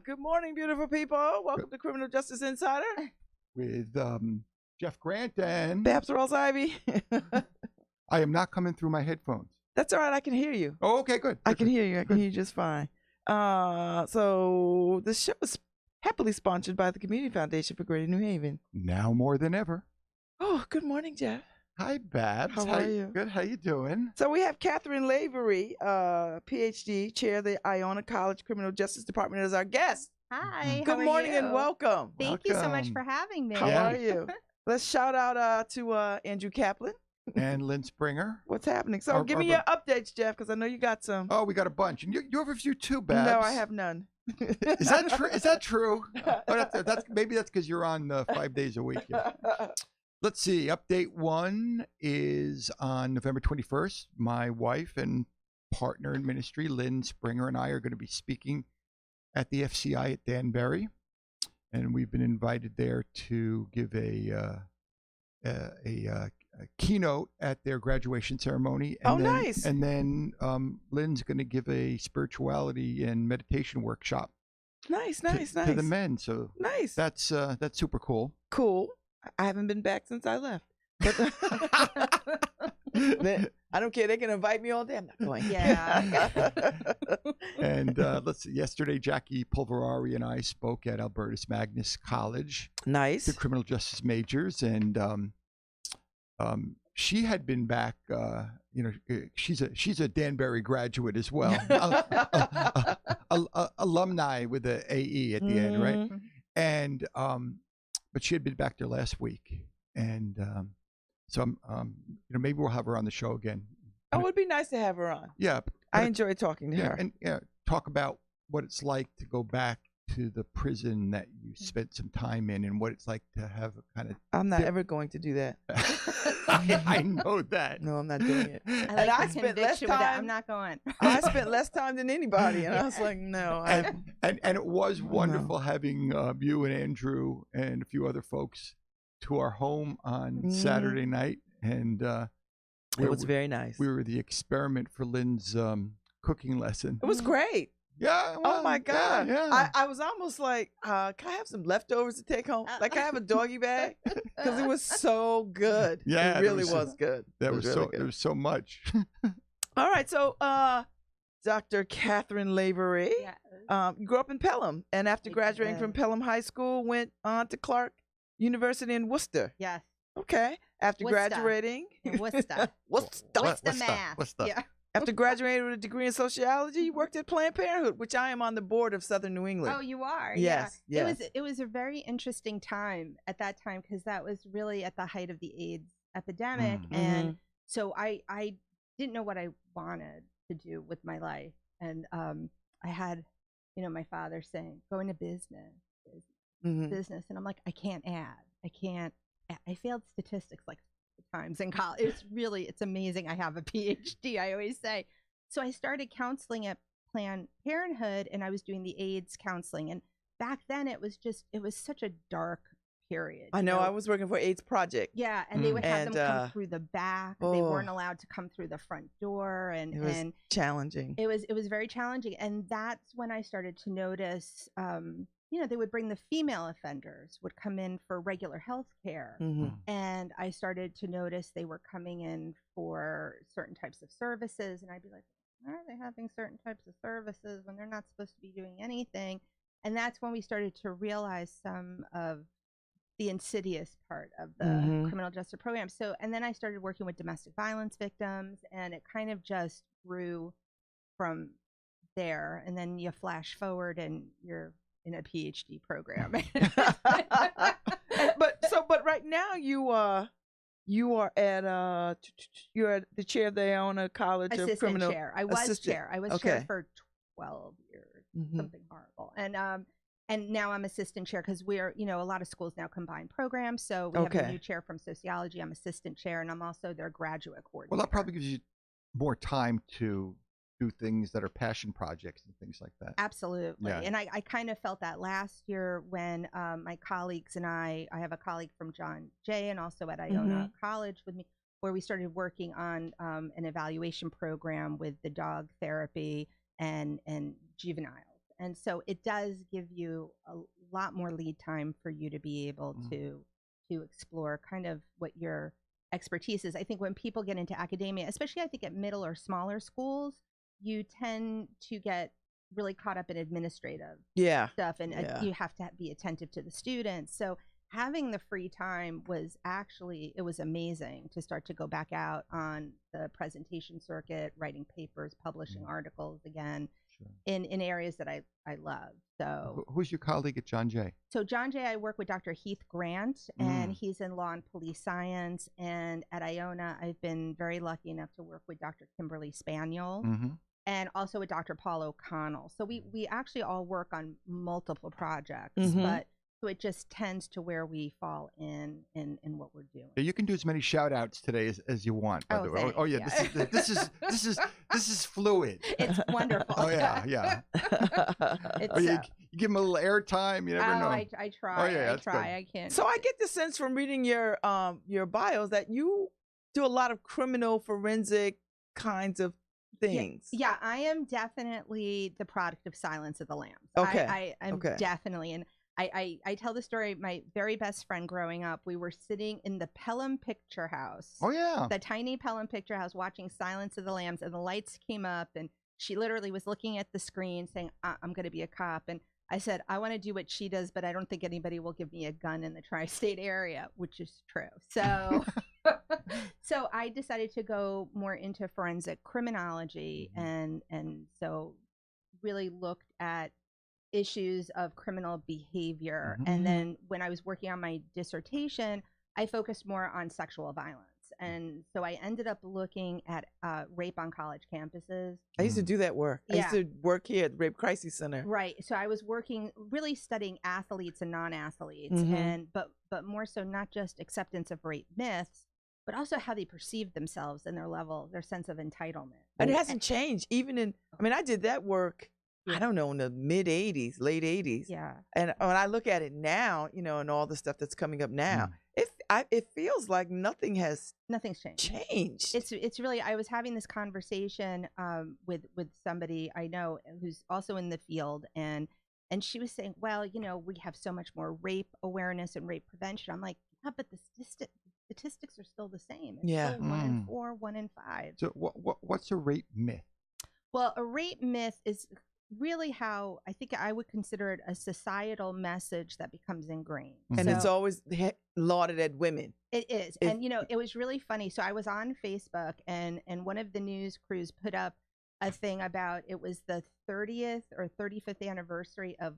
Good morning, beautiful people. Welcome to Criminal Justice Insider with Jeff Grant and Babs Ivy. I am not coming through my headphones. That's all right. I can hear you. Oh, okay, good. I can hear you. I can hear you just fine. So this show is happily sponsored by the Community Foundation for Greater New Haven. Now more than ever. Oh, good morning, Jeff. Hi, Babs. How are you? Good. How you doing? So we have Cathryn Lavery, PhD, chair of the Iona College Criminal Justice Department, as our guest. Hi. Good morning and welcome. Thank you so much for having me. How are you? Let's shout out to Andrew Kaplan and Lynn Springer. What's happening? So give me your updates, Jeff, because I know you got some. Oh, we got a bunch, and you have a few too, Babs. No, I have none. Is that true? Is that true? Oh, maybe that's because you're on 5 days a week. Yeah. Let's see. Update 1 is on November 21st. My wife and partner in ministry, Lynn Springer, and I are going to be speaking at the FCI at Danbury, and we've been invited there to give a keynote at their graduation ceremony. And nice. And then Lynn's going to give a spirituality and meditation workshop. Nice. To the men. So nice. That's super cool. Cool. I haven't been back since I left. But I don't care. They can invite me all day. I'm not going. Yeah. And let's see. Yesterday, Jackie Pulverari and I spoke at Albertus Magnus College. Nice. To criminal justice majors, and she had been back. She's a Danbury graduate as well, alumni with the AE at the end, right? And but she had been back there last week, and so maybe we'll have her on the show again. Oh, it would be nice to have her on. Yeah, I enjoy talking to her. And talk about what it's like to go back to the prison that you spent some time in, and what it's like to have a kind of. I'm not ever going to do that. I know that. No, I'm not doing it. I spent less time. I'm not going. I spent less time than anybody, and I was like, no. And it was wonderful having you and Andrew and a few other folks to our home on Saturday night, and it was very nice. We were the experiment for Lynn's cooking lesson. It was great. Yeah. Well, oh my God. Yeah. I was almost like, can I have some leftovers to take home? Like, can I have a doggy bag? Because it was so good. Yeah, it really was good. That was really so good. There was so much. All right, so Dr. Cathryn Lavery, you grew up in Pelham, and after graduating from Pelham High School, went on to Clark University in Worcester. Yes. Okay. After graduating, Worcester, Mass. Worcester. Yeah. After graduating with a degree in sociology, you worked at Planned Parenthood, which I am on the board of Southern New England. Oh, you are? Yes. Yeah. Yes. It was a very interesting time at that time, because that was really at the height of the AIDS epidemic. And so I didn't know what I wanted to do with my life. And I had, my father saying, go into business. And I'm like, I can't add. I failed statistics like times in college. It's amazing. I have a PhD, I always say. So I started counseling at Planned Parenthood, and I was doing the AIDS counseling. And back then it was such a dark period. I know. I was working for AIDS Project. Yeah, and they would have them come through the back. They weren't allowed to come through the front door, and it was challenging. It was very challenging, and that's when I started to notice. They would bring the female offenders would come in for regular health care. And I started to notice they were coming in for certain types of services. And I'd be like, why are they having certain types of services when they're not supposed to be doing anything? And that's when we started to realize some of the insidious part of the criminal justice program. So, and then I started working with domestic violence victims, and it kind of just grew from there. And then you flash forward and you're in a PhD program. but right now you are at you're at the chair of the Iona College of Criminal. Chair. I was chair. I was chair for 12 years, something horrible. And now I'm assistant chair, because we're, a lot of schools now combine programs. So we have a new chair from sociology. I'm assistant chair, and I'm also their graduate coordinator. Well, that probably gives you more time to do things that are passion projects and things like that. Absolutely. Yeah. And I kind of felt that last year when my colleagues and I have a colleague from John Jay and also at Iona College with me, where we started working on an evaluation program with the dog therapy and juveniles. And so it does give you a lot more lead time for you to be able to explore kind of what your expertise is. I think when people get into academia, especially I think at middle or smaller schools, you tend to get really caught up in administrative stuff, and you have to be attentive to the students. So having the free time was actually, it was amazing to start to go back out on the presentation circuit, writing papers, publishing articles again in areas that I love. So who's your colleague at John Jay? So John Jay, I work with Dr. Heath Grant, and he's in law and police science. And at Iona, I've been very lucky enough to work with Dr. Kimberly Spaniel. And also with Dr. Paul O'Connell. So we actually all work on multiple projects, but so it just tends to where we fall in what we're doing. You can do as many shout outs today as you want, by the way. Oh yeah, this is fluid. It's wonderful. Oh yeah. You give them a little airtime, you never know. I try. Oh, yeah, I try. good. I can't. So I get the sense from reading your bios that you do a lot of criminal forensic kinds of things. Yeah, I am definitely the product of Silence of the Lambs. Okay. I'm definitely, and I tell the story. My very best friend growing up, we were sitting in the Pelham Picture House. Oh yeah, the tiny Pelham Picture House, watching Silence of the Lambs, and the lights came up, and she literally was looking at the screen, saying, "I'm going to be a cop." And I said, "I want to do what she does, but I don't think anybody will give me a gun in the tri-state area," which is true. So. So I decided to go more into forensic criminology, and so really looked at issues of criminal behavior. And then when I was working on my dissertation, I focused more on sexual violence. And so I ended up looking at rape on college campuses. I used to do that work. I used to work here at the Rape Crisis Center. Right. So I was working, really studying athletes and non-athletes, and but more so not just acceptance of rape myths, but also how they perceive themselves and their sense of entitlement. And it hasn't changed. Even I did that work, I don't know, in the mid 80s, late 80s. Yeah. And when I look at it now, and all the stuff that's coming up now, it feels like nothing's changed. It's really, I was having this conversation with somebody I know who's also in the field, and she was saying, well, we have so much more rape awareness and rape prevention. I'm like, yeah, but the statistics are still the same. It's still 1 in 4, 1 in 5. So what's a rape myth? Well, a rape myth is really how I think I would consider it a societal message that becomes ingrained. And it's always lauded at women. It is. And, it was really funny. So I was on Facebook, and one of the news crews put up a thing about, it was the 30th or 35th anniversary of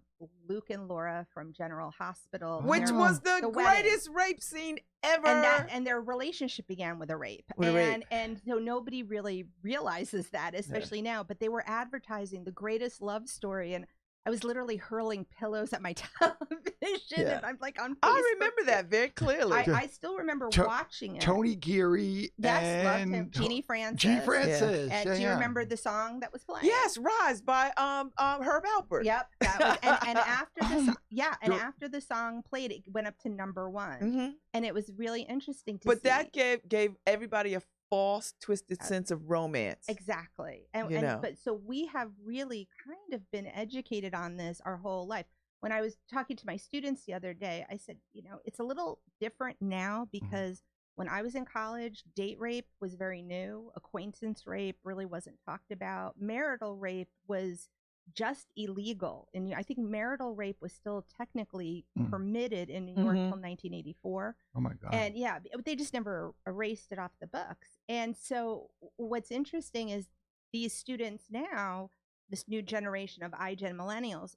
Luke and Laura from General Hospital. Which was the greatest rape scene ever. And their relationship began with a rape. And so nobody really realizes that, especially now. But they were advertising the greatest love story. And I was literally hurling pillows at my television. And I'm like on Facebook. I remember that very clearly. I still remember watching it. Tony Geary loved him. Jeannie Francis. And do you remember the song that was playing? Yes, Rise by Herb Alpert. Yep. That was, and after the song, after the song played, it went up to #1. And it was really interesting to see. But that gave everybody a false, twisted sense of romance. Exactly. But so we have really kind of been educated on this our whole life. When I was talking to my students the other day, I said, it's a little different now, because when I was in college, date rape was very new. Acquaintance rape really wasn't talked about. Marital rape was just illegal. And I think marital rape was still technically permitted in New York until 1984. Oh my God. And they just never erased it off the books. And so what's interesting is these students now, this new generation of iGen millennials,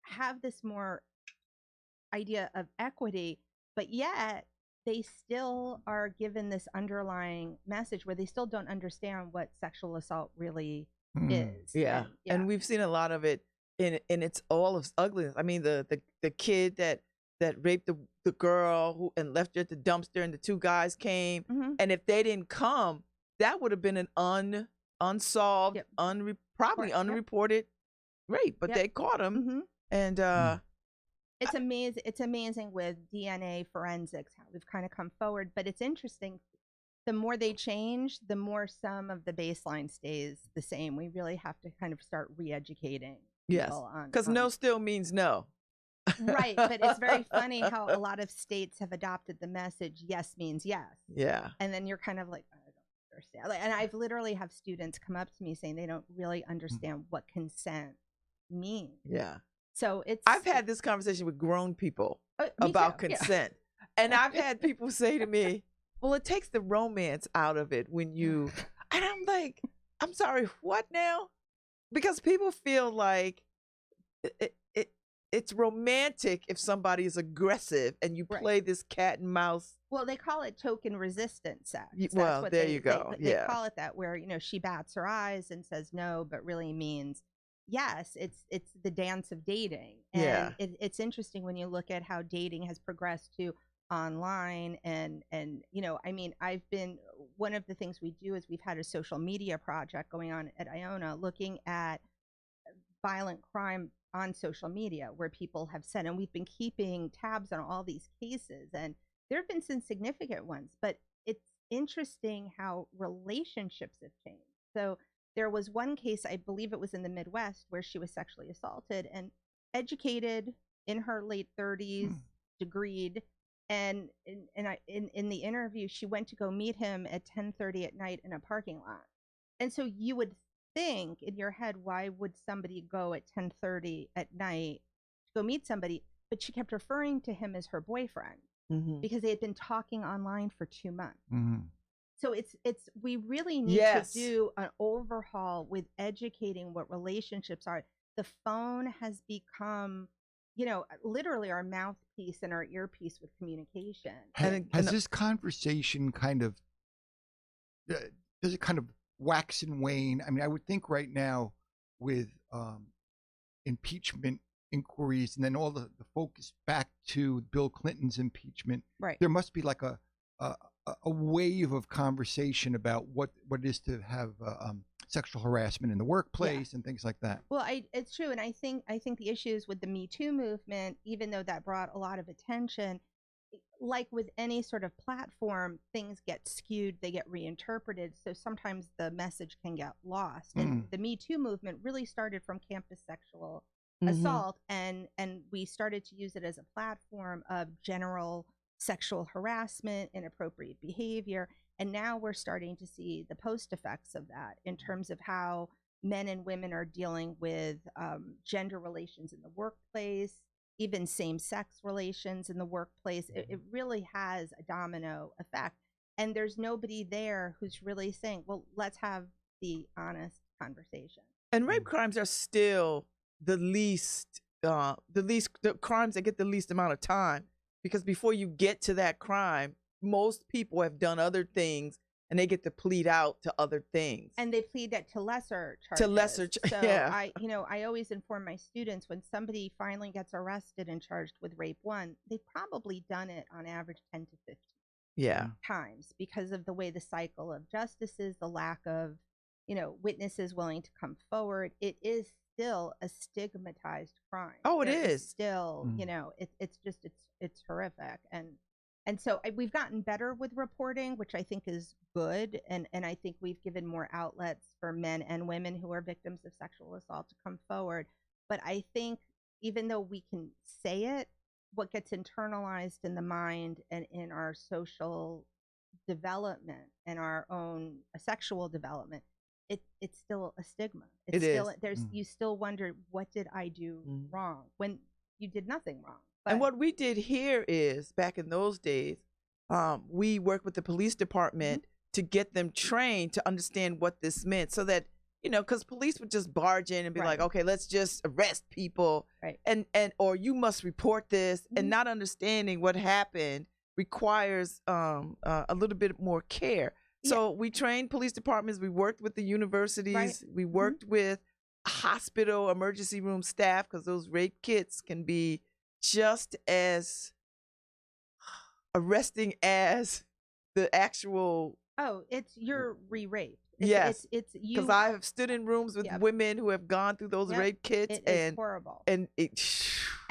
have this more idea of equity, but yet they still are given this underlying message where they still don't understand what sexual assault really is. And we've seen a lot of it in its all of ugliness. I mean, the kid that raped the girl and left her at the dumpster, and the 2 guys came, and if they didn't come, that would have been an unsolved, probably unreported rape, but they caught him. And it's amazing. It's amazing with DNA forensics how we've kind of come forward, but it's interesting. The more they change, the more some of the baseline stays the same. We really have to kind of start re-educating Yes, because no still means no. Right, but it's very funny how a lot of states have adopted the message yes means yes. Yeah. And then you're kind of like, I don't understand. And I've literally have students come up to me saying they don't really understand what consent means. Yeah. So I've had this conversation with grown people about consent. Yeah. And I've had people say to me, well, it takes the romance out of it when you, and I'm like, I'm sorry, what now? Because people feel like it's romantic if somebody is aggressive and you play this cat and mouse. Well, they call it token resistant sex. Well, there you go. They call it that, where, you know, she bats her eyes and says no, but really means yes. It's the dance of dating. And it's interesting when you look at how dating has progressed to online and you know, I mean, one of the things we do is we've had a social media project going on at Iona looking at violent crime on social media, where people have said, and we've been keeping tabs on all these cases, and there have been some significant ones, but it's interesting how relationships have changed. So there was one case, I believe it was in the Midwest, where she was sexually assaulted, and educated, in her late 30s, degreed, and in the interview, she went to go meet him at 10:30 at night in a parking lot. And so you would think in your head, why would somebody go at 10:30 at night to go meet somebody? But she kept referring to him as her boyfriend because they had been talking online for 2 months. So we really need to do an overhaul with educating what relationships are. The phone has become, you know, literally our mouthpiece and our earpiece with communication. Has this conversation kind of, does it kind of wax and wane? I mean, I would think right now with impeachment inquiries and then all the focus back to Bill Clinton's impeachment, there must be like a wave of conversation about what it is to have sexual harassment in the workplace and things like that. Well, it's true, and I think the issues with the Me Too movement, even though that brought a lot of attention, like with any sort of platform, things get skewed, they get reinterpreted, so sometimes the message can get lost. And the Me Too movement really started from campus sexual assault, and we started to use it as a platform of general sexual harassment, inappropriate behavior, and now we're starting to see the post effects of that in terms of how men and women are dealing with gender relations in the workplace, even same-sex relations in the workplace. It really has a domino effect, and there's nobody there who's really saying, well, let's have the honest conversation. And rape crimes are still the crimes that get the least amount of time, because before you get to that crime, most people have done other things and they get to plead out to other things. And they plead to lesser charges. So I always inform my students, when somebody finally gets arrested and charged with rape 1, they've probably done it on average 10 to 15 times, because of the way the cycle of justice is, the lack of, you know, witnesses willing to come forward. It is still a stigmatized crime. Oh, it is still, you know, it's horrific. And so we've gotten better with reporting, which I think is good. And I think we've given more outlets for men and women who are victims of sexual assault to come forward. But I think even though we can say it, what gets internalized in the mind and in our social development and our own sexual development, it's still a stigma. You still wonder, what did I do wrong, when you did nothing wrong. And what we did here is, back in those days, we worked with the police department to get them trained to understand what this meant, so that, you know, because police would just barge in and be like, okay, let's just arrest people, and or you must report this, and not understanding what happened requires a little bit more care. So we trained police departments, we worked with the universities, we worked with hospital emergency room staff, because those rape kits can be just as arresting as the actual. Oh, you're re-raped. Yes, it's you. Because I have stood in rooms with women who have gone through those rape kits, and it's horrible. And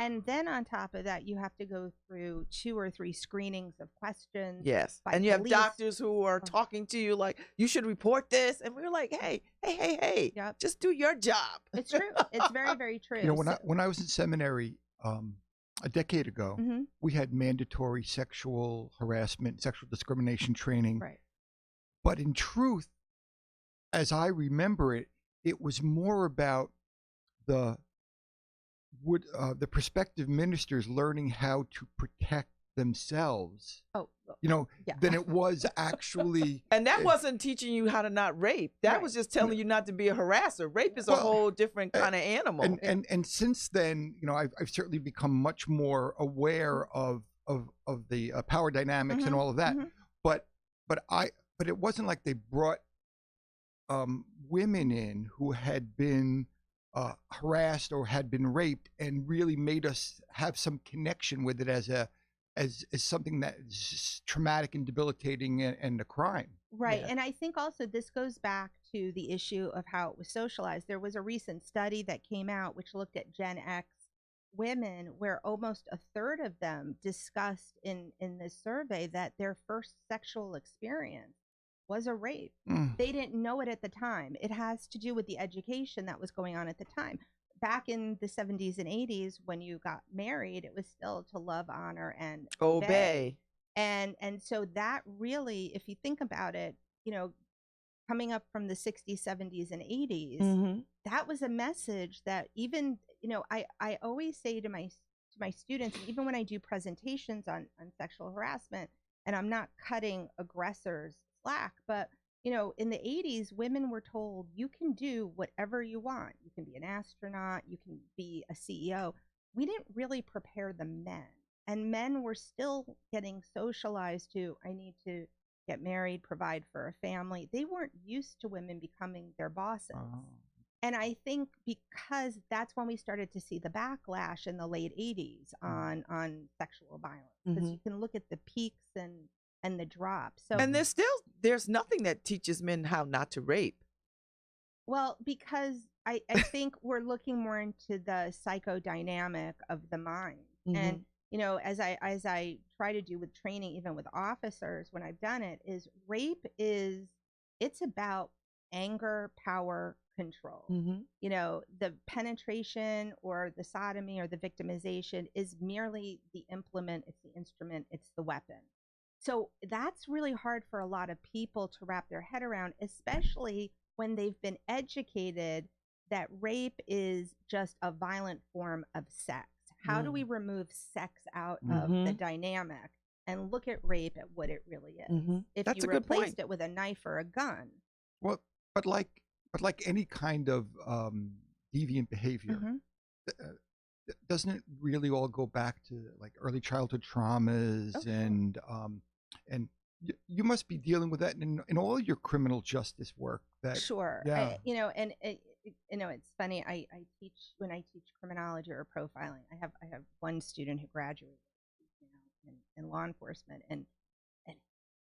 And then on top of that, you have to go through 2 or 3 screenings of questions. Yes. by And you have police. doctors who are talking to you like, you should report this. And we're like, hey, Yep. just do your job. It's true. It's very, very true. You know, when I was in seminary a decade ago, Mhm. we had mandatory sexual harassment, sexual discrimination training. Right. But in truth, as I remember it, it was more about the prospective ministers learning how to protect themselves, Oh, yeah. than it was actually. And that wasn't teaching you how to not rape. That Right. was just telling you not to be a harasser. Rape is a whole different kind of animal. And since then, I've certainly become much more aware of the power dynamics and all of that. Mhm. But it wasn't like they brought women in who had been harassed or had been raped and really made us have some connection with it as something that is just traumatic and debilitating and a crime. Right. Yeah. And I think also this goes back to the issue of how it was socialized. There was a recent study that came out which looked at Gen X women, where almost a third of them discussed in this survey that their first sexual experience was a rape. They didn't know it at the time. It has to do with the education that was going on at the time. Back in the 70s and 80s, when you got married, it was still to love, honor, and obey. And so that really, if you think about it, coming up from the 60s, 70s, and 80s, Mm-hmm. that was a message that even, I always say to my students, and even when I do presentations on sexual harassment, and I'm not cutting aggressors slack, but in the 80s, women were told you can do whatever you want. You can be an astronaut, you can be a CEO. We didn't really prepare the men, and men were still getting socialized to, I need to get married, provide for a family. They weren't used to women becoming their bosses. And I think because that's when we started to see the backlash in the late 80s on sexual violence, because you can look at the peaks and the drops. So, And there's nothing that teaches men how not to rape. well, because I think we're looking more into the psychodynamic of the mind. And as I try to do with training, even with officers when I've done it, is rape it's about anger, power, control. The penetration or the sodomy or the victimization is merely the implement, it's the instrument, it's the weapon. So that's really hard for a lot of people to wrap their head around, especially when they've been educated that rape is just a violent form of sex. How do we remove sex out of the dynamic and look at rape at what it really is? If That's you a good point. replaced it with a knife or a gun. Well, but like any kind of deviant behavior, doesn't it really all go back to like early childhood traumas and you must be dealing with that in all your criminal justice work. Sure. Yeah. It's funny. I teach when I teach criminology or profiling. I have one student who graduated in law enforcement, and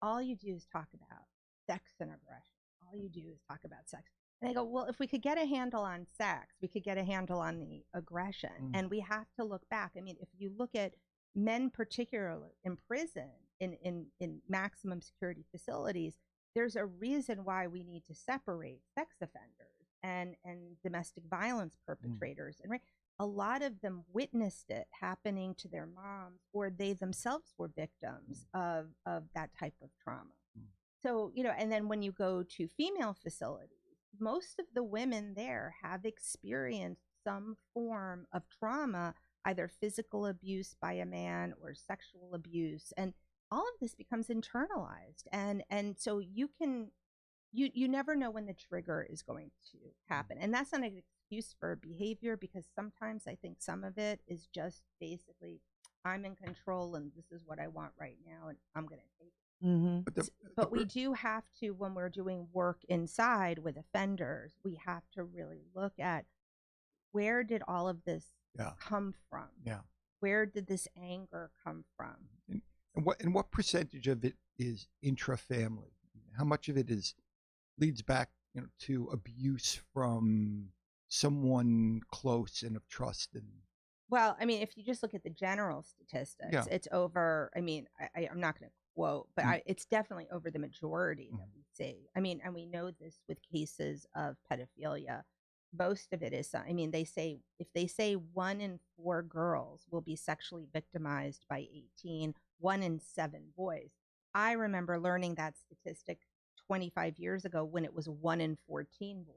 all you do is talk about sex and aggression. All you do is talk about sex. And I go, well, if we could get a handle on sex, we could get a handle on the aggression. And we have to look back. I mean, if you look at men, particularly in prison, in maximum security facilities, there's a reason why we need to separate sex offenders and domestic violence perpetrators. And a lot of them witnessed it happening to their moms, or they themselves were victims of that type of trauma. So, and then when you go to female facilities, most of the women there have experienced some form of trauma, either physical abuse by a man or sexual abuse. And all of this becomes internalized. And so you never know when the trigger is going to happen. And that's not an excuse for behavior, because sometimes I think some of it is just basically, I'm in control and this is what I want right now and I'm going to take it. But we do have to, when we're doing work inside with offenders, we have to really look at, where did all of this come from? Where did this anger come from? And what percentage of it is intra-family? How much of it leads back, to abuse from someone close and of trust? And Well, I mean, if you just look at the general statistics, Yeah. it's over. I mean, I'm not going to quote, but Mm. it's definitely over the majority that Mm. we see. I mean, and we know this with cases of pedophilia. Most of it is, I mean, if they say 1 in 4 girls will be sexually victimized by 18, 1 in 7 boys. I remember learning that statistic 25 years ago when it was 1 in 14 boys.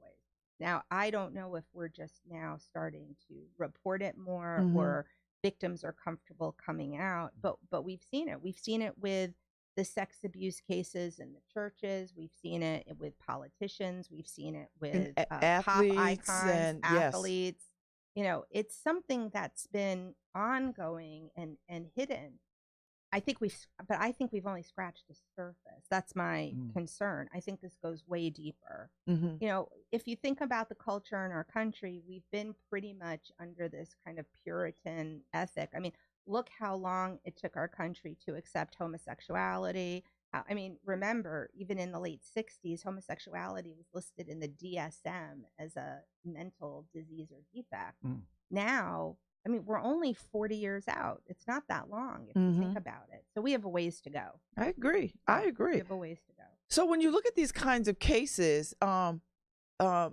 Now, I don't know if we're just now starting to report it more or victims are comfortable coming out, but we've seen it. We've seen it with the sex abuse cases in the churches. We've seen it with politicians. We've seen it with pop athletes icons, and yes. athletes. You know, it's something that's been ongoing and hidden. I think we've only scratched the surface. That's my concern. I think this goes way deeper. You know, if you think about the culture in our country, we've been pretty much under this kind of Puritan ethic. I mean, look how long it took our country to accept homosexuality. I mean, remember, even in the late 60s, homosexuality was listed in the DSM as a mental disease or defect. Now, I mean, we're only 40 years out. It's not that long if you think about it. So we have a ways to go. I agree. I agree. We have a ways to go. So when you look at these kinds of cases, how do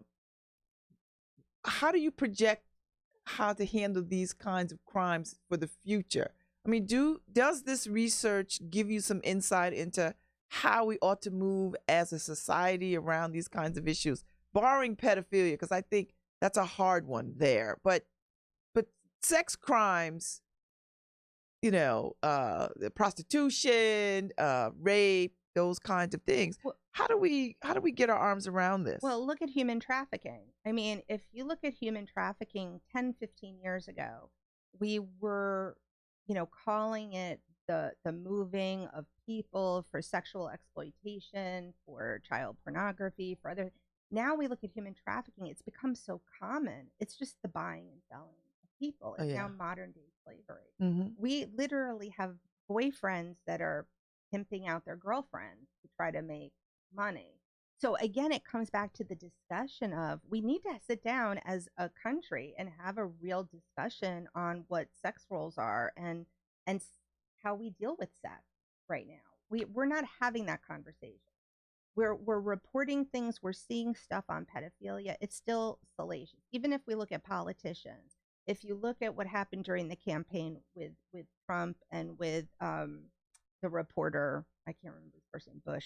you project how to handle these kinds of crimes for the future? I mean, does this research give you some insight into how we ought to move as a society around these kinds of issues, barring pedophilia, because I think that's a hard one there. But sex crimes, you know, prostitution, rape, those kinds of things. Well, how do we get our arms around this? Well, look at human trafficking. I mean, if you look at human trafficking 10, 15 years ago, we were, you know, calling it the moving of people for sexual exploitation, for child pornography, for other. Now we look at human trafficking, it's become so common. It's just the buying and selling of people. It's now modern day slavery. We literally have boyfriends that are pimping out their girlfriends to try to make money. So again, it comes back to the discussion of we need to sit down as a country and have a real discussion on what sex roles are and how we deal with sex right now. We're not having that conversation. We're reporting things, we're seeing stuff on pedophilia. It's still salacious. Even if we look at politicians, if you look at what happened during the campaign with Trump and with the reporter, I can't remember his first name, Bush.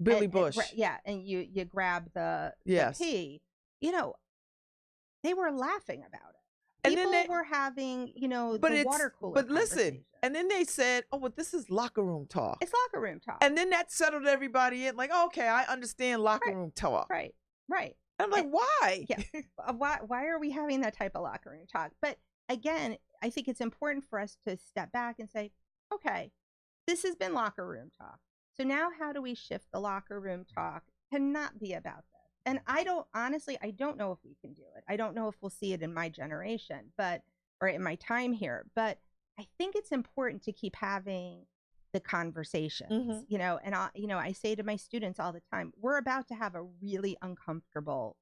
Billy Bush. And you grab the P, you know, they were laughing about it. And People then were having, you know, the water cooler. But listen, and then they said, "Oh, well, this is locker room talk." It's locker room talk. And then that settled everybody in. Like, okay, I understand locker room talk. Right. I'm like, why? Yeah. Why are we having that type of locker room talk? But again, I think it's important for us to step back and say, okay, this has been locker room talk. So now how do we shift the locker room talk to not be about this? And I don't know if we can do it. I don't know if we'll see it in my generation, or in my time here, but I think it's important to keep having the conversations, you know, and I say to my students all the time, we're about to have a really uncomfortable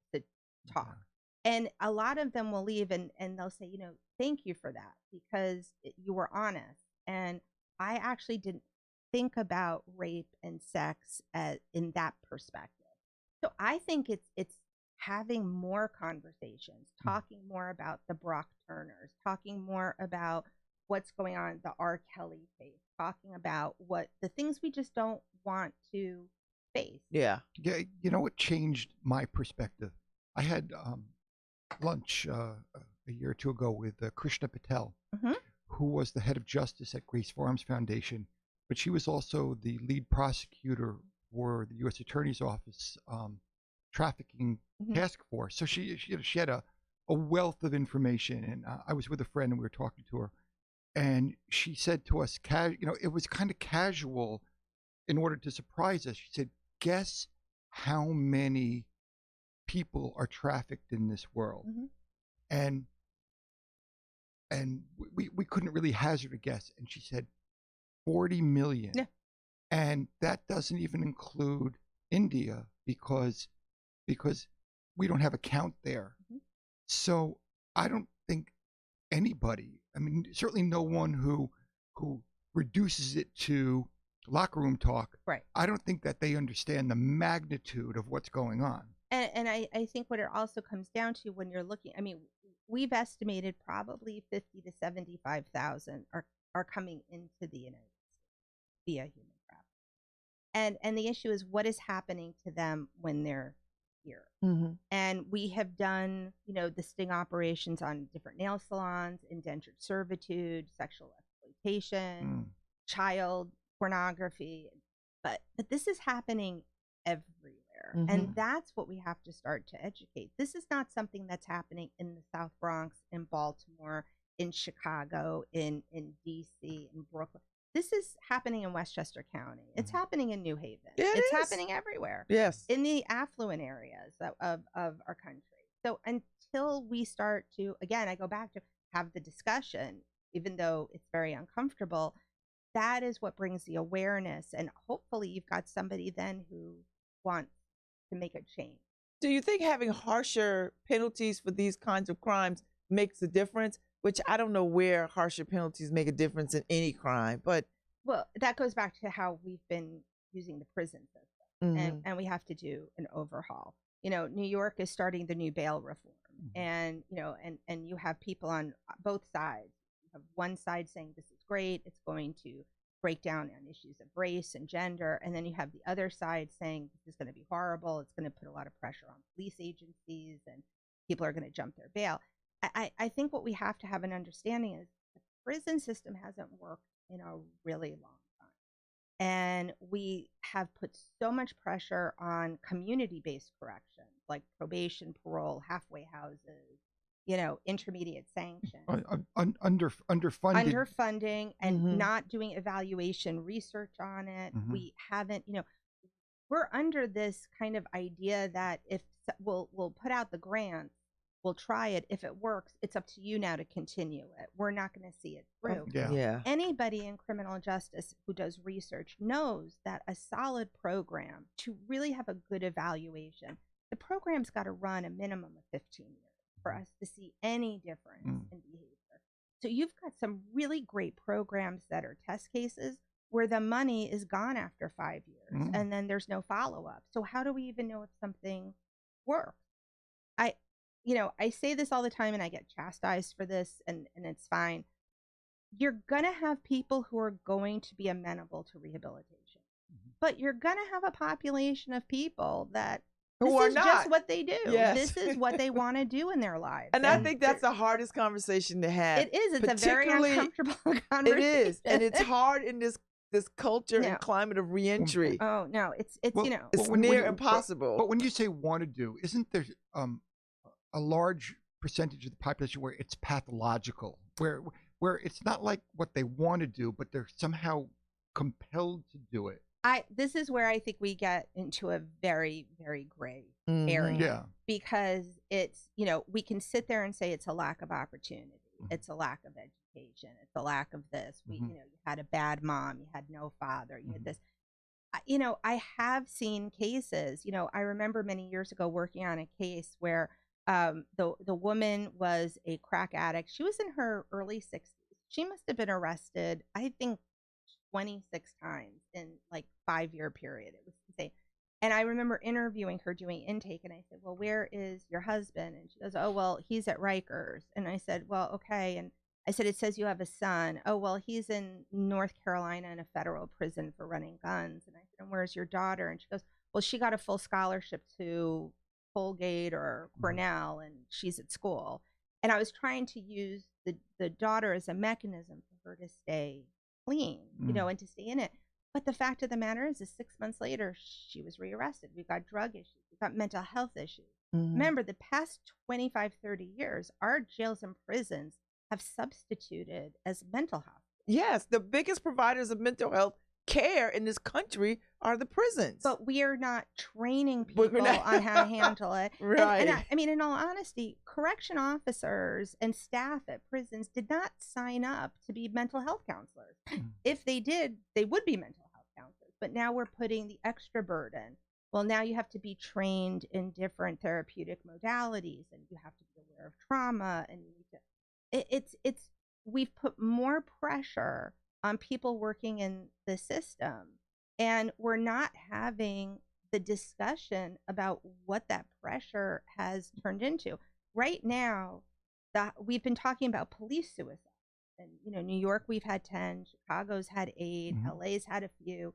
talk. And a lot of them will leave and they'll say, you know, thank you for that because you were honest. And I actually didn't think about rape and sex in that perspective. So I think it's having more conversations, talking more about the Brock Turners, talking more about what's going on, the R. Kelly case, talking about what the things we just don't want to face. Yeah. You know what changed my perspective? I had lunch a year or two ago with Krishna Patel, who was the head of justice at Grace Farms Foundation, but she was also the lead prosecutor for the U.S. Attorney's Office trafficking task force. So she had a wealth of information, and I was with a friend and we were talking to her, and she said to us, you know, it was kind of casual in order to surprise us. She said, guess how many people are trafficked in this world? And we couldn't really hazard a guess. And she said 40 million. Yeah. And that doesn't even include India because we don't have a count there. So I don't think anybody. I mean, certainly no one who reduces it to locker room talk. Right. I don't think that they understand the magnitude of what's going on. And I think what it also comes down to when you're looking, I mean, we've estimated probably 50 to 75,000 are coming into the United States via human trafficking. And the issue is what is happening to them when they're here. And we have done, the sting operations on different nail salons, indentured servitude, sexual exploitation, child pornography, but this is happening everywhere. And that's what we have to start to educate. This is not something that's happening in the South Bronx, in Baltimore, in Chicago, in DC, in Brooklyn. This is happening in Westchester County. It's happening in New Haven. It's happening everywhere. Yes. In the affluent areas of our country. So until we start to, again, I go back to have the discussion, even though it's very uncomfortable, that is what brings the awareness. And hopefully you've got somebody then who wants to make a change. Do you think having harsher penalties for these kinds of crimes makes a difference? Which I don't know where harsher penalties make a difference in any crime, but. Well, that goes back to how we've been using the prison system, and we have to do an overhaul. New York is starting the new bail reform, and you have people on both sides. You have one side saying this is great, it's going to break down on issues of race and gender, and then you have the other side saying this is going to be horrible, it's going to put a lot of pressure on police agencies, and people are going to jump their bail. I think what we have to have an understanding is the prison system hasn't worked in a really long time. And we have put so much pressure on community-based corrections like probation, parole, halfway houses, intermediate sanctions. Underfunding and not doing evaluation research on it. We haven't, we're under this kind of idea that if we'll put out the grants, we'll try it. If it works, it's up to you now to continue it. We're not going to see it through. Anybody in criminal justice who does research knows that a solid program, to really have a good evaluation, the program's got to run a minimum of 15 years for us to see any difference in behavior. So you've got some really great programs that are test cases where the money is gone after 5 years and then there's no follow-up. So how do we even know if something works? I say this all the time and I get chastised for this and it's fine. You're going to have people who are going to be amenable to rehabilitation, but you're going to have a population of people that this is just what they do. This is what they want to do in their lives. And I think that's the hardest conversation to have. It is. It's a very uncomfortable conversation. It is. And it's hard in this culture and climate of reentry. Oh, no. It's it's near impossible. But when you say want to do, isn't there a large percentage of the population where it's pathological, where it's not like what they want to do, but they're somehow compelled to do it? This is where I think we get into a very, very gray area, because it's, we can sit there and say it's a lack of opportunity. It's a lack of education. It's a lack of this. You had a bad mom, you had no father, you had this. I have seen cases, I remember many years ago working on a case where the woman was a crack addict. She was in her early 60s. She must have been arrested, I think, 26 times in like 5-year period. It was insane. And I remember interviewing her doing intake, and I said, well, where is your husband? And she goes, oh, well, he's at Rikers. And I said, well, okay. And I said, it says you have a son. Oh, well, he's in North Carolina in a federal prison for running guns. And I said, and where's your daughter? And she goes, well, she got a full scholarship to Colgate or Cornell, and she's at school. And I was trying to use the daughter as a mechanism for her to stay clean, and to stay in it. But the fact of the matter is 6 months later, she was rearrested. We've got drug issues. We've got mental health issues. Remember, the past 25, 30 years, our jails and prisons have substituted as mental health. Yes, the biggest providers of mental health care in this country are the prisons. But we are not training people on how to handle it. Right. And I mean, in all honesty, correction officers and staff at prisons did not sign up to be mental health counselors. If they did, they would be mental health counselors. But now we're putting the extra burden. Well, now you have to be trained in different therapeutic modalities, and you have to be aware of trauma, and you need to. it's we've put more pressure on people working in the system, and we're not having the discussion about what that pressure has turned into. Right now, we've been talking about police suicide. And, New York, we've had 10, Chicago's had 8, LA's had a few.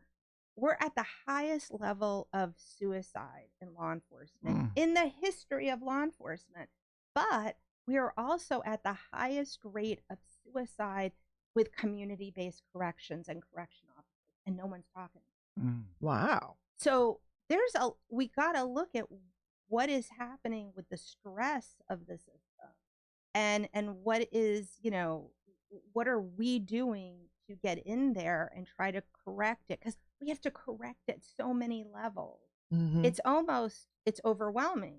We're at the highest level of suicide in law enforcement in the history of law enforcement. But we are also at the highest rate of suicide with community-based corrections and correction officers, and no one's talking. Wow. So we got to look at what is happening with the stress of the system, and what is, what are we doing to get in there and try to correct it? Because we have to correct it so many levels. It's overwhelming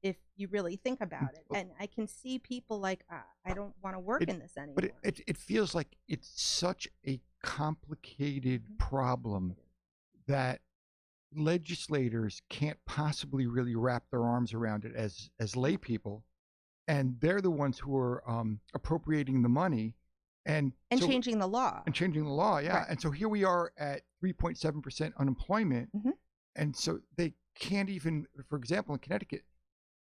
if you really think about it. And I can see people like, I don't want to work in this anymore. But it feels like it's such a complicated problem that legislators can't possibly really wrap their arms around it as lay people, and they're the ones who are appropriating the money and changing the law. Yeah. Right. And so here we are at 3.7% unemployment, and so they can't even, for example, in Connecticut,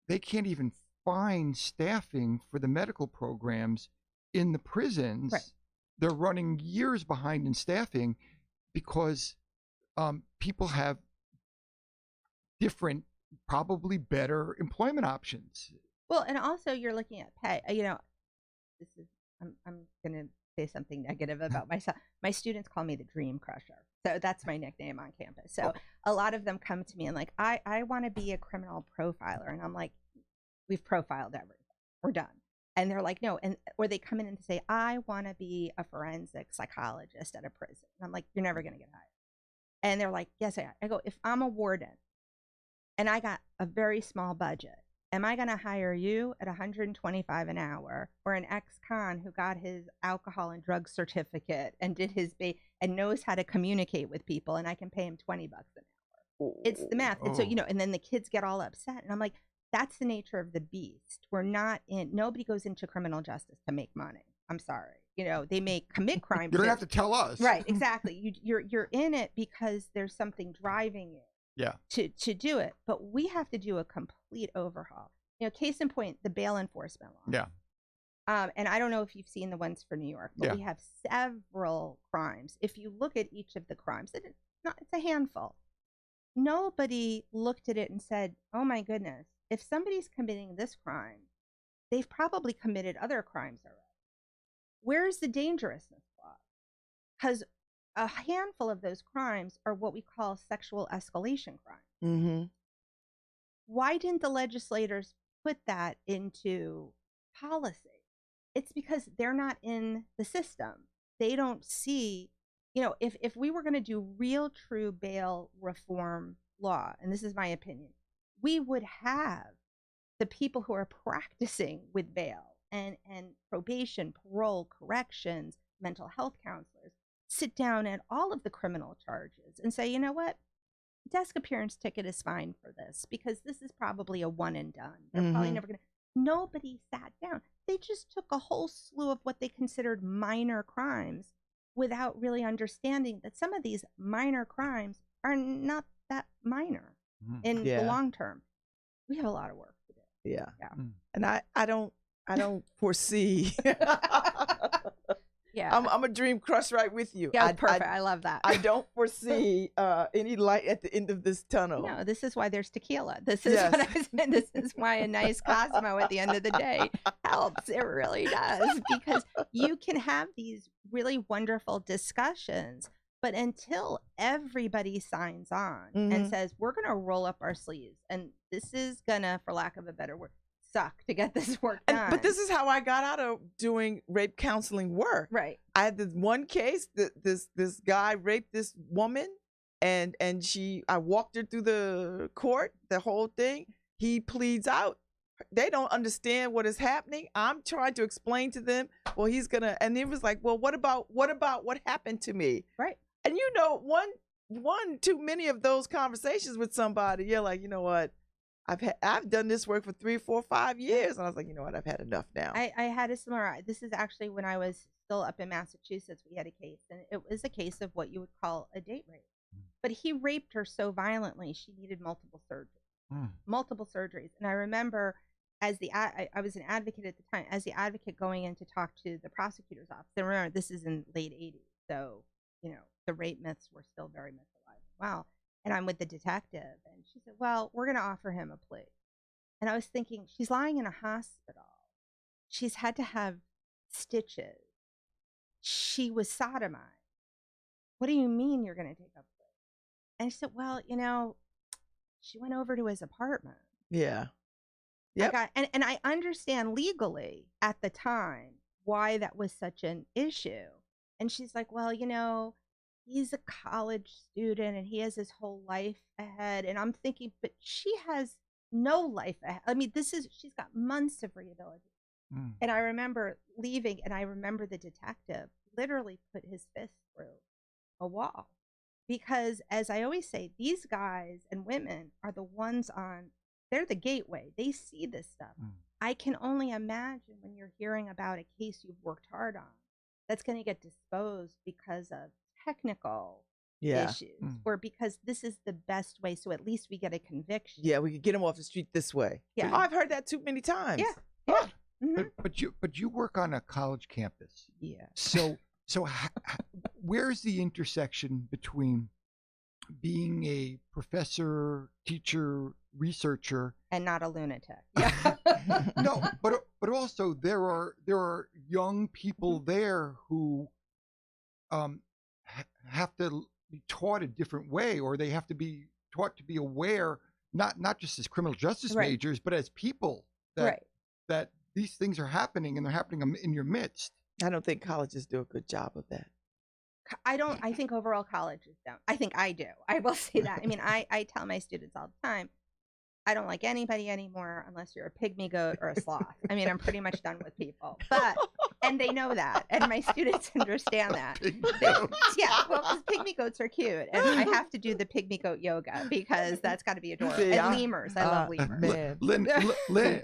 they can't even find staffing for the medical programs in the prisons. Right. They're running years behind in staffing because people have different, probably better employment options. Well, and also you're looking at pay. This is I'm going to say something negative about myself. My students call me the dream crusher. So that's my nickname on campus. So a lot of them come to me and like, I want to be a criminal profiler. And I'm like, we've profiled everything. We're done. And they're like, no. Or they come in and say, I want to be a forensic psychologist at a prison. And I'm like, you're never going to get hired. And they're like, yes, I am. I go, if I'm a warden and I got a very small budget, am I going to hire you at $125 an hour, or an ex-con who got his alcohol and drug certificate and did his and knows how to communicate with people, and I can pay him $20 an hour? It's the math. And so, and then the kids get all upset. And I'm like, that's the nature of the beast. Nobody goes into criminal justice to make money. I'm sorry. They may commit crimes. You don't have to tell us. Right, exactly. You're in it because there's something driving you. Yeah. To do it. But we have to do a complete overhaul. Case in point, the bail enforcement law. Yeah. And I don't know if you've seen the ones for New York, but we have several crimes. If you look at each of the crimes, it's a handful. Nobody looked at it and said, oh my goodness, if somebody's committing this crime, they've probably committed other crimes already. Where's the dangerousness clause? Because a handful of those crimes are what we call sexual escalation crimes. Why didn't the legislators put that into policy? It's because they're not in the system. They don't see, if we were going to do real, true bail reform law, and this is my opinion, we would have the people who are practicing with bail and probation, parole, corrections, mental health counselors sit down at all of the criminal charges and say, you know what? Desk appearance ticket is fine for this because this is probably a one and done. They're probably never going to. Nobody sat down. They just took a whole slew of what they considered minor crimes without really understanding that some of these minor crimes are not that minor in the long term. We have a lot of work to do. Yeah. And I don't foresee. Yeah, I'm a dream crush right with you. Yeah, perfect. I love that. I don't foresee any light at the end of this tunnel. No, this is why there's tequila. This is what I said. This is why a nice Cosmo at the end of the day helps. It really does, because you can have these really wonderful discussions, but until everybody signs on and says we're going to roll up our sleeves, and this is gonna, for lack of a better word, suck to get this work done. But this is how I got out of doing rape counseling work. Right. I had this one case that this guy raped this woman, and I walked her through the court, the whole thing. He pleads out. They don't understand what is happening. I'm trying to explain to them. Well, he's gonna, and it was like, well, what about what happened to me? Right. And one too many of those conversations with somebody, you're like, you know what? I've done this work for 3, 4, 5 years, and I was like, you know what, I've had enough now. I had a similar. This is actually when I was still up in Massachusetts. We had a case, and it was a case of what you would call a date rape. But he raped her so violently, she needed multiple surgeries. Multiple surgeries. And I remember, as I was an advocate at the time, as the advocate going in to talk to the prosecutor's office. And remember, this is in late 80s, so the rape myths were still very much alive and well. And I'm with the detective, and she said, well, we're going to offer him a plea. And I was thinking, she's lying in a hospital. She's had to have stitches. She was sodomized. What do you mean you're going to take a plea? And she said, well, she went over to his apartment. Yeah. Yep. And I understand legally at the time why that was such an issue. And she's like, well, he's a college student and he has his whole life ahead. And I'm thinking, but she has no life ahead. I mean, she's got months of rehabilitation. And I remember leaving, and I remember the detective literally put his fist through a wall. Because, as I always say, these guys and women are the ones they're the gateway. They see this stuff. I can only imagine when you're hearing about a case you've worked hard on that's going to get disposed because of technical issues, or because this is the best way, so at least we get a conviction. Yeah, we could get him off the street this way. Yeah. I've heard that too many times. Yeah. But you work on a college campus. Yeah. So where's the intersection between being a professor, teacher, researcher, and not a lunatic? No, but also there are young people there who have to be taught a different way, or they have to be taught to be aware, not just as criminal justice majors, but as people that these things are happening, and they're happening in your midst. I don't think colleges do a good job of that. I think overall colleges don't. I think I do. I will say that. I mean, I tell my students all the time, I don't like anybody anymore unless you're a pygmy goat or a sloth. I mean, I'm pretty much done with people. And they know that. And my students understand that. Yeah, well, because pygmy goats are cute. And I have to do the pygmy goat yoga because that's got to be adorable. And lemurs. I love lemurs. Man.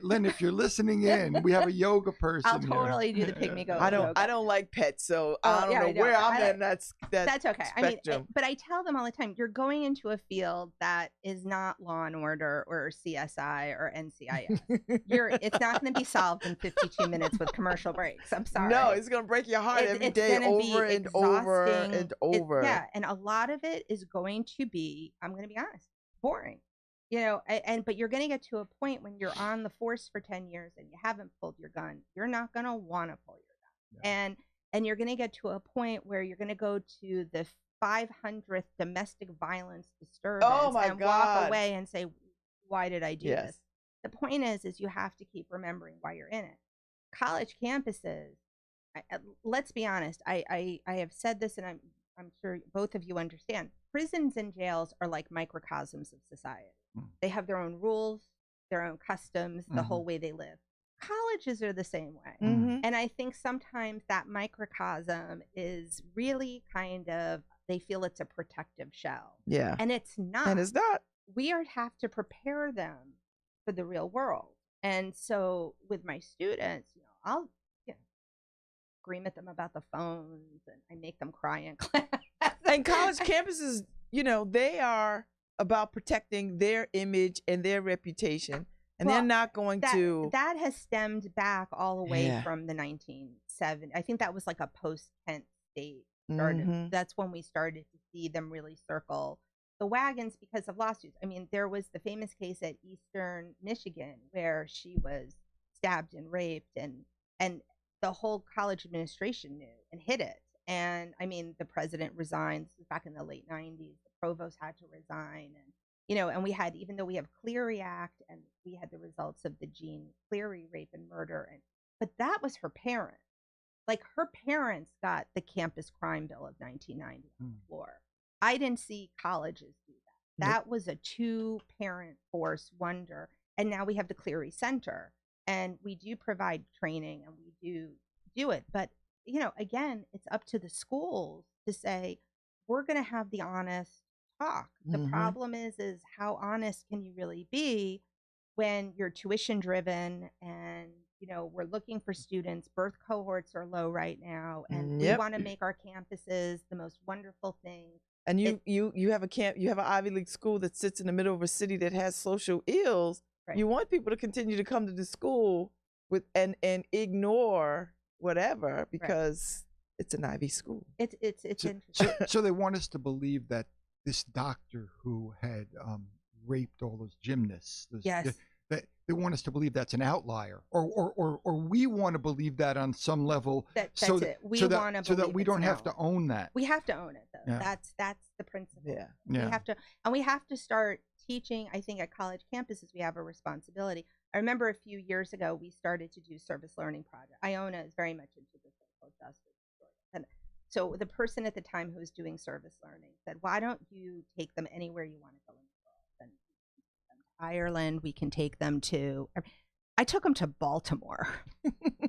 Lynn, if you're listening in, we have a yoga person. I'll totally do the pygmy goat yoga. I don't like pets, so I don't know where I'm at. That's okay. Spectrum. I mean, but I tell them all the time, you're going into a field that is not Law and Order or CSI or NCIS. It's not going to be solved in 52 minutes with commercial breaks. I'm sorry. No, it's going to break your heart every day over and over and over. And a lot of it is going to be, I'm going to be honest, boring. But you're going to get to a point when you're on the force for 10 years and you haven't pulled your gun. You're not going to want to pull your gun. Yeah. And you're going to get to a point where you're going to go to the 500th domestic violence disturbance walk away and say, why did I do this? The point is you have to keep remembering why you're in it. College campuses, let's be honest. I have said this, and I'm sure both of you understand. Prisons and jails are like microcosms of society. They have their own rules, their own customs, the whole way they live. Colleges are the same way. And I think sometimes that microcosm is really they feel it's a protective shell. Yeah. And it's not. And it's not. We have to prepare them for the real world. And so with my students, I'll scream at them about the phones, and I make them cry in class. And college campuses, they are about protecting their image and their reputation. And they're not going to. That has stemmed back all the way from the 1970s. I think that was like a post-Kent state started. That's when we started to see them really circle the wagons because of lawsuits. I mean, there was the famous case at Eastern Michigan where she was stabbed and raped, and the whole college administration knew and hid it. And I mean, the president resigned. This was back in the late 90s. The provost had to resign, and we had, even though we have Clery Act and we had the results of the Jean Cleary rape and murder, but that was her parents. Like, her parents got the campus crime bill of 1990 on the floor. I didn't see colleges do that. That was a 2-parent force wonder. And now we have the Cleary Center, and we do provide training, and we do it. But, again, it's up to the schools to say, we're going to have the honest talk. The problem is how honest can you really be when you're tuition driven and, we're looking for students, birth cohorts are low right now, and we want to make our campuses the most wonderful thing. And you have an Ivy League school that sits in the middle of a city that has social ills. Right. You want people to continue to come to the school and ignore whatever because it's an Ivy school. It's interesting. So they want us to believe that this doctor who had raped all those gymnasts. That they want us to believe that's an outlier, or we want to believe that on some level. That's it. We want to so that we don't have to own that. We have to own it, though. Yeah. That's the principle. Yeah. We have to start teaching. I think at college campuses we have a responsibility. I remember a few years ago we started to do service learning projects. Iona is very much into the social justice story, and so the person at the time who was doing service learning said, "Why don't you take them anywhere you want to go in the world?" And Ireland, we can take them to. I took them to Baltimore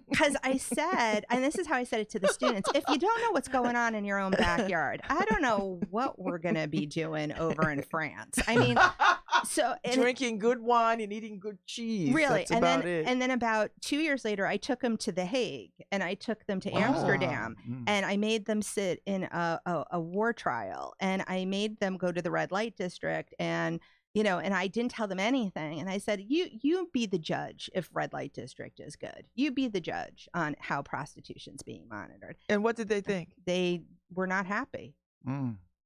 because I said, and this is how I said it to the students: if you don't know what's going on in your own backyard, I don't know what we're going to be doing over in France. I mean, drinking good wine and eating good cheese. Really, and then about 2 years later, I took them to The Hague and I took them to Amsterdam, and I made them sit in a war trial, and I made them go to the red light district, and and I didn't tell them anything. And I said, you be the judge if red light district is good. You be the judge on how prostitution's being monitored. And what did they think? They were not happy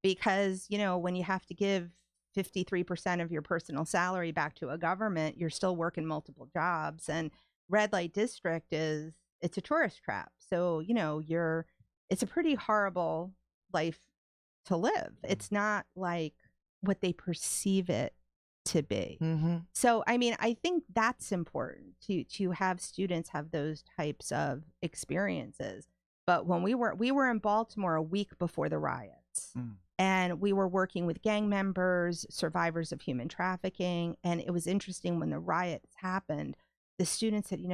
because, when you have to give 53% of your personal salary back to a government, you're still working multiple jobs. And red light district it's a tourist trap. So, it's a pretty horrible life to live. It's not like what they perceive it to be. So, I mean, I think that's important to have students have those types of experiences. But when we were in Baltimore a week before the riots, and we were working with gang members, survivors of human trafficking. And it was interesting when the riots happened, the students said,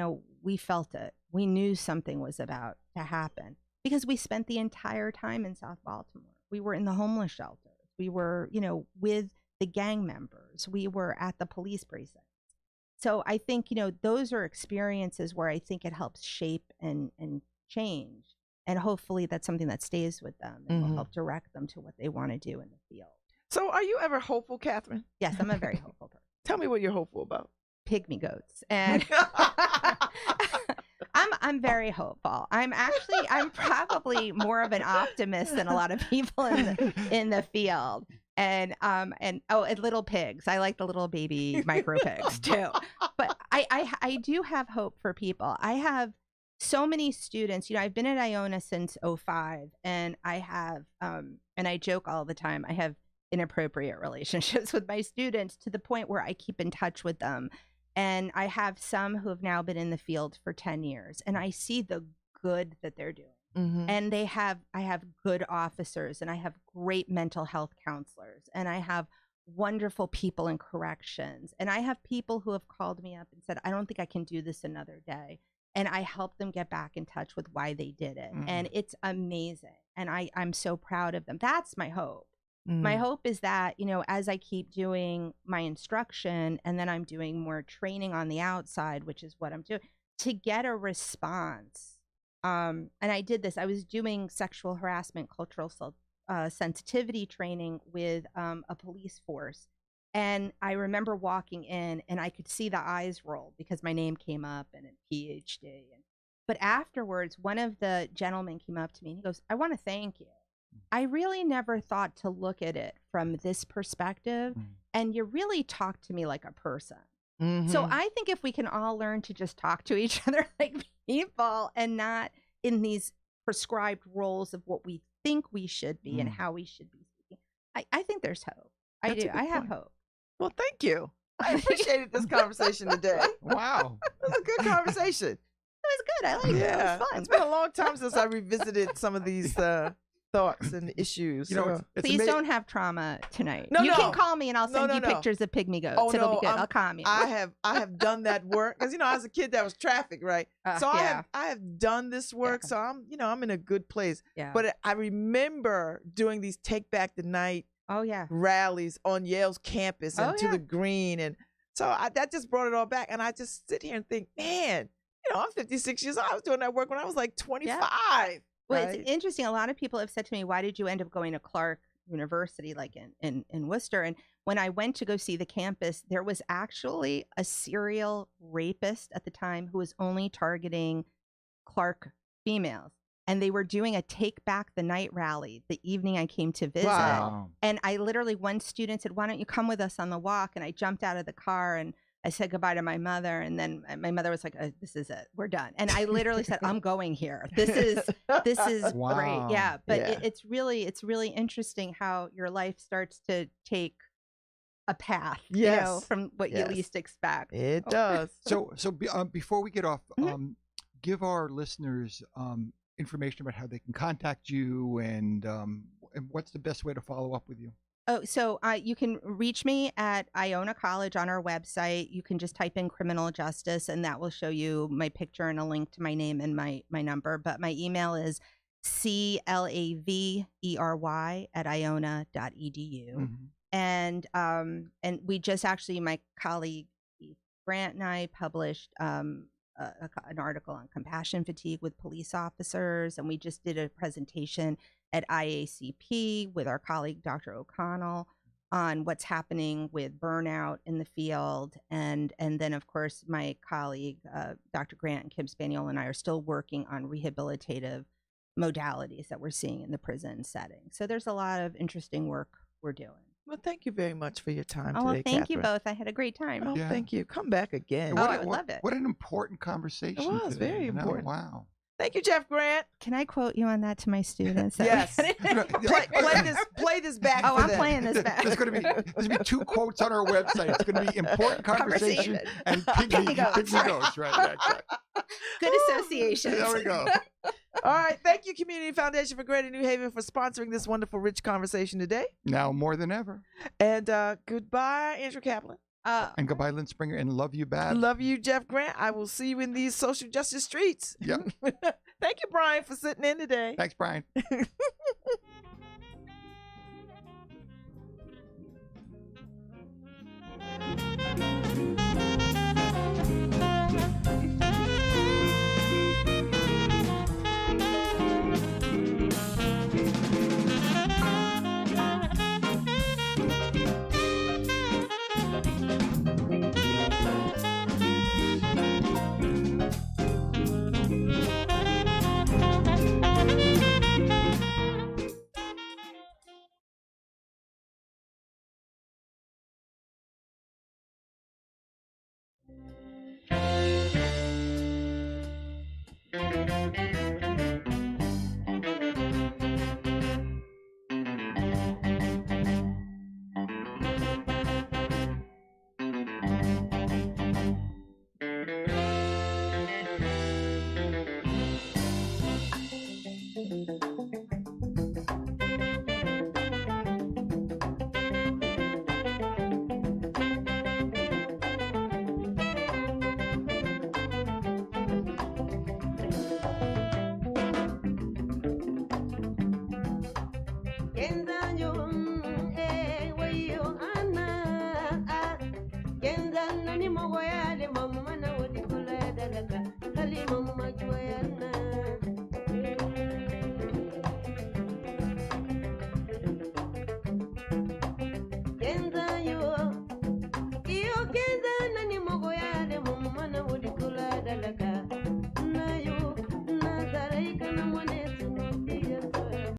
we felt it. We knew something was about to happen because we spent the entire time in South Baltimore. We were in the homeless shelter. We were, with the gang members. We were at the police precincts. So I think, those are experiences where I think it helps shape and change. And hopefully that's something that stays with them and will help direct them to what they want to do in the field. So are you ever hopeful, Cathryn? Yes, I'm a very hopeful person. Tell me what you're hopeful about. Pygmy goats. And I'm very hopeful. I'm probably more of an optimist than a lot of people in the field. And little pigs. I like the little baby micro pigs too. But I do have hope for people. I have so many students. I've been at Iona since 2005, and I have and I joke all the time, I have inappropriate relationships with my students to the point where I keep in touch with them. And I have some who have now been in the field for 10 years, and I see the good that they're doing. And I have good officers, and I have great mental health counselors, and I have wonderful people in corrections. And I have people who have called me up and said, I don't think I can do this another day. And I help them get back in touch with why they did it. And it's amazing. And I'm so proud of them. That's my hope. My hope is that, as I keep doing my instruction and then I'm doing more training on the outside, which is what I'm doing, to get a response. And I did this. I was doing sexual harassment, cultural sensitivity training with a police force. And I remember walking in and I could see the eyes roll because my name came up and a PhD. But afterwards, one of the gentlemen came up to me and he goes, I want to thank you. I really never thought to look at it from this perspective. And you really talk to me like a person. So I think if we can all learn to just talk to each other like people and not in these prescribed roles of what we think we should be and how we should be speaking, I think there's hope. I do. I have hope. Well, thank you. I appreciated this conversation today. Wow. It was a good conversation. It was good. I liked it. It was fun. It's been a long time since I revisited some of these thoughts and issues. Please don't have trauma tonight. You can call me and I'll send you pictures of pygmy goats. Oh, It'll be good. I'll calm you. I have done that work because as a kid that was traffic, right? So I have done this work. So I'm in a good place. Yeah. But I remember doing these Take Back the Night rallies on Yale's campus and to the green, and So that just brought it all back. And I just sit here and think, man, I'm 56 years old. I was doing that work when I was like 25. Yeah. Well, right? It's interesting. A lot of people have said to me, why did you end up going to Clark University, like in Worcester? And when I went to go see the campus, there was actually a serial rapist at the time who was only targeting Clark females. And they were doing a Take Back the Night rally the evening I came to visit. Wow. And I literally, one student said, why don't you come with us on the walk? And I jumped out of the car and I said goodbye to my mother. And then my mother was like, this is it. We're done. And I literally said, I'm going here. This is Wow. great. Yeah. But Yeah. It's really interesting how your life starts to take a path, Yes. from what you least expect. It does. So before we get off, give our listeners information about how they can contact you and what's the best way to follow up with you. Oh, so you can reach me at Iona College on our website. You can just type in criminal justice, and that will show you my picture and a link to my name and my number. But my email is clavery@iona.edu. Mm-hmm. And we just actually, my colleague Grant and I published an article on compassion fatigue with police officers, and we just did a presentation at IACP with our colleague Dr. O'Connell on what's happening with burnout in the field, and then of course my colleague Dr. Grant and Kim Spaniel and I are still working on rehabilitative modalities that we're seeing in the prison setting. So there's a lot of interesting work we're doing. Well, thank you very much for your time well, today, thank you Cathryn. both. I had a great time. Oh, thank you. Come back again. I would love it. What an important conversation. It was today, very important. Wow. Thank you, Jeff Grant. Can I quote you on that to my students? Yes. play this back. Oh, for I'm them. playing this back. There's going to be 2 quotes on our website. It's going to be important conversation and pygmy goats. Right. Good association. There we go. All right. Thank you, Community Foundation for Greater New Haven, for sponsoring this wonderful, rich conversation today. Now more than ever. And goodbye, Andrew Kaplan. And goodbye, Lynn Springer, and love you bad. Love you, Jeff Grant. I will see you in these social justice streets. Yep. Thank you, Brian, for sitting in today. Thanks, Brian.